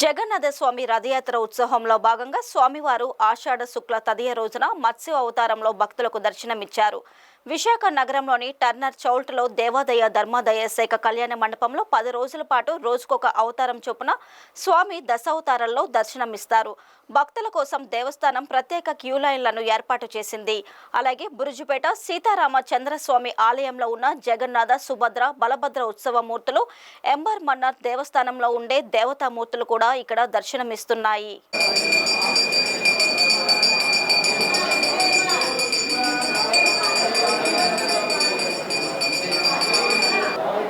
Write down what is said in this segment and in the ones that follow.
జగన్నాథ స్వామి రథయాత్ర ఉత్సవంలో భాగంగా స్వామివారు ఆషాఢ శుక్ల తదియ రోజున మత్స్య అవతారంలో భక్తులకు దర్శనమిచ్చారు. విశాఖ నగరంలోని టర్నర్ చౌల్ట్లో దేవాదాయ ధర్మాదాయ శాఖ కళ్యాణ మండపంలో 10 రోజుల పాటు రోజుకొక అవతారం చొప్పున స్వామి దశావతారాల్లో దర్శనమిస్తారు. భక్తుల కోసం దేవస్థానం ప్రత్యేక క్యూ లైన్లను ఏర్పాటు చేసింది. అలాగే బురుజుపేట సీతారామ చంద్రస్వామి ఆలయంలో ఉన్న జగన్నాథ, సుభద్ర, బలభద్ర ఉత్సవ మూర్తులు, ఎంబర్ మన్నార్ దేవస్థానంలో ఉండే దేవతామూర్తులు కూడా ఇక్కడ దర్శనమిస్తున్నాయి.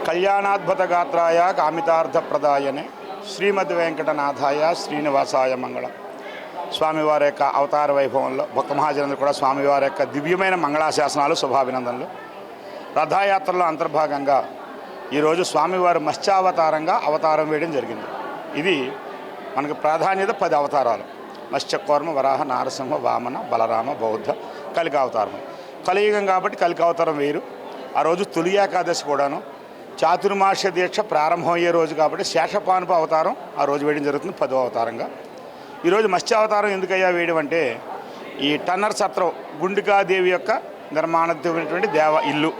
కళ్యాణాద్భుత గాత్రాయ కామితార్థప్రదాయనే శ్రీమద్ వెంకటనాథాయ శ్రీనివాసాయ మంగళం. స్వామివారి యొక్క అవతార వైభవంలో భక్త మహాజనులు కూడా స్వామివారి యొక్క దివ్యమైన మంగళాశాసనాలు, శుభాభినందనలు. రథయాత్రలో అంతర్భాగంగా ఈరోజు స్వామివారు మత్స్యావతారంగా అవతారం వేయడం జరిగింది. ఇది మనకు ప్రాధాన్యత 10 అవతారాలు: మత్స్యకూర్మ, వరాహ, నారసింహ, వామన, బలరామ, బౌద్ధ, కలికావతారం. కలియుగం కాబట్టి కలికావతారం వేరు. ఆ రోజు తొలి ఏకాదశి కూడాను చాతుర్మాస దీక్ష ప్రారంభమయ్యే రోజు కాబట్టి శేషపానుప అవతారం ఆ రోజు వేయడం జరుగుతుంది 10వ అవతారంగా. ఈరోజు మత్స్యావతారం ఎందుకయ్యా వేయడం అంటే, ఈ టన్నర్ సత్రం గుండికాదేవి యొక్క నిర్మాణమైనటువంటి దేవ ఇల్లు,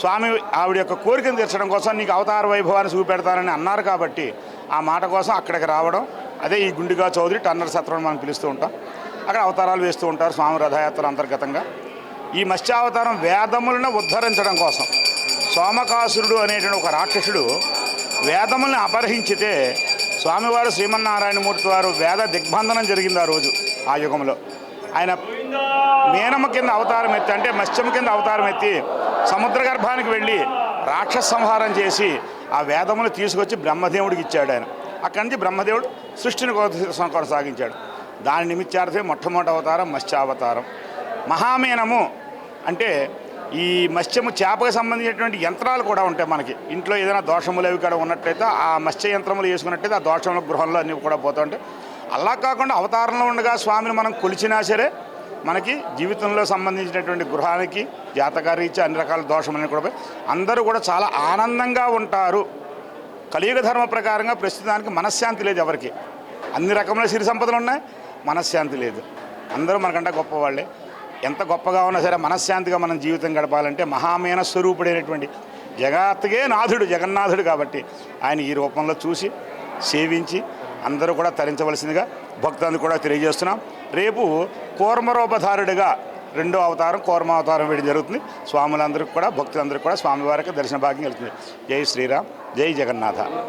స్వామి ఆవిడ యొక్క కోరికను తీర్చడం కోసం నీకు అవతార వైభవాన్ని చూపెడతానని అన్నారు కాబట్టి ఆ మాట కోసం అక్కడికి రావడం. అదే ఈ గుండికా చౌదరి టన్నర్ సత్రం మనం పిలుస్తూ ఉంటాం. అక్కడ అవతారాలు వేస్తూ ఉంటారు స్వామి రథయాత్ర అంతర్గతంగా. ఈ మత్స్యావతారం వేదములను ఉద్ధరించడం కోసం, సోమకాసురుడు అనేటువంటి ఒక రాక్షసుడు వేదములను అపహరించితే స్వామివారు శ్రీమన్నారాయణమూర్తి వారు వేద దిగ్బంధనం జరిగింది ఆ రోజు. ఆ యుగంలో ఆయన మీనమ కింద అవతారం ఎత్తి, అంటే మత్స్యం కింద అవతారం ఎత్తి సముద్ర గర్భానికి వెళ్ళి రాక్షస సంహారం చేసి ఆ వేదములు తీసుకొచ్చి బ్రహ్మదేవుడికి ఇచ్చాడు. ఆయన అక్కడి నుంచి బ్రహ్మదేవుడు సృష్టిని కొనసాగించాడు. దాని నిమిత్తార్థమే మొట్టమొదటి అవతారం మత్స్యావతారం. మహామీనము అంటే ఈ మత్స్యము చేపకు సంబంధించినటువంటి యంత్రాలు కూడా ఉంటాయి మనకి ఇంట్లో. ఏదైనా దోషములు అవి కూడా ఉన్నట్లయితే ఆ మత్స్య యంత్రములు వేసుకున్నట్టయితే ఆ దోషముల గృహంలో అన్నీ కూడా పోతూ ఉంటాయి. అలా కాకుండా అవతారంలో ఉండగా స్వామిని మనం కొలిచినా సరే మనకి జీవితంలో సంబంధించినటువంటి గృహానికి జాతకారీత్యా అన్ని రకాల దోషములని కూడా అందరూ కూడా చాలా ఆనందంగా ఉంటారు. కలియుగ ధర్మ ప్రకారంగా ప్రస్తుతానికి మనశ్శాంతి లేదు ఎవరికి. అన్ని రకముల సిరి సంపదలు ఉన్నాయి, మనశ్శాంతి లేదు. అందరూ మనకంటే గొప్పవాళ్ళే. ఎంత గొప్పగా ఉన్నా సరే మనశ్శాంతిగా మనం జీవితం గడపాలంటే మహామీన స్వరూపుడైనటువంటి జగత్తుకే నాథుడు జగన్నాథుడు కాబట్టి ఆయన ఈ రూపంలో చూసి సేవించి అందరూ కూడా తరించవలసిందిగా భక్తులను కూడా తెలియజేస్తున్నాం. రేపు కూర్మరూపధారుడిగా 2వ అవతారం కూర్మావతారం వేయడం జరుగుతుంది. స్వాములందరికీ కూడా భక్తులందరికీ కూడా స్వామివారికి దర్శన భాగ్యం కలుగుతుంది. జై శ్రీరామ్, జై జగన్నాథ.